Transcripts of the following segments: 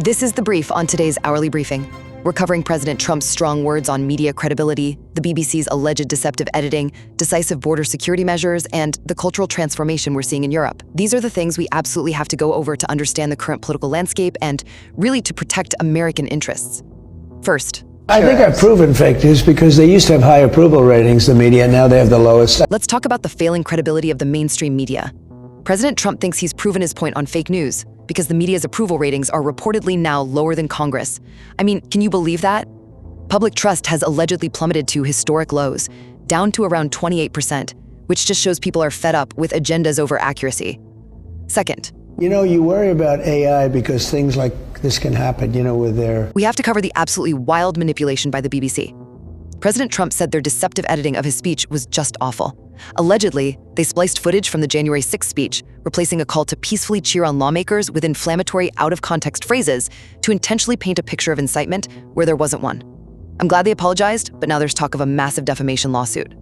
This is the brief on today's hourly briefing. We're covering President Trump's strong words on media credibility, the BBC's alleged deceptive editing, decisive border security measures, and the cultural transformation we're seeing in Europe. These are the things we absolutely have to go over to understand the current political landscape and really to protect American interests. First, I think I've proven fake news because they used to have high approval ratings, the media, and now they have the lowest. let's talk about the failing credibility of the mainstream media. President Trump thinks he's proven his point on fake news because the media's approval ratings are reportedly now lower than Congress. I mean, can you believe that? Public trust has allegedly plummeted to historic lows, down to around 28%, which just shows people are fed up with agendas over accuracy. Second, You know, you worry about AI because things like this can happen, with their... we have to cover the absolutely wild manipulation by the BBC. President Trump said their deceptive editing of his speech was just awful. Allegedly, they spliced footage from the January 6th speech, replacing a call to peacefully cheer on lawmakers with inflammatory, out-of-context phrases to intentionally paint a picture of incitement where there wasn't one. I'm glad they apologized, but now there's talk of a massive defamation lawsuit.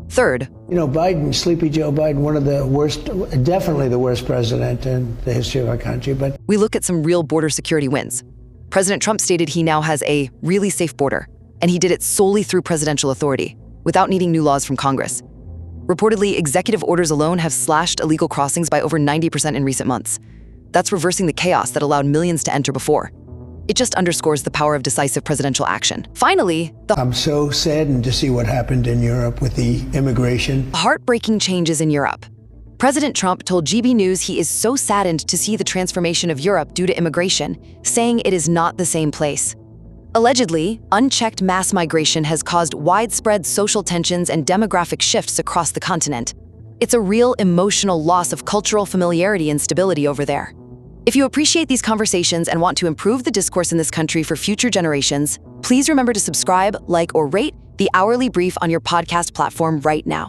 Third, Biden, Sleepy Joe Biden, one of the worst, definitely the worst president in the history of our country, but... we look at some real border security wins. President Trump stated he now has a really safe border, and he did it solely through presidential authority, without needing new laws from Congress. Reportedly, executive orders alone have slashed illegal crossings by over 90% in recent months. That's reversing the chaos that allowed millions to enter before. It just underscores the power of decisive presidential action. Finally, I'm so saddened to see what happened in Europe with the immigration. heartbreaking changes in Europe. President Trump told GB News he is so saddened to see the transformation of Europe due to immigration, saying it is not the same place. Allegedly, unchecked mass migration has caused widespread social tensions and demographic shifts across the continent. It's a real emotional loss of cultural familiarity and stability over there. If you appreciate these conversations and want to improve the discourse in this country for future generations, please remember to subscribe, like, or rate the Hourly Brief on your podcast platform right now.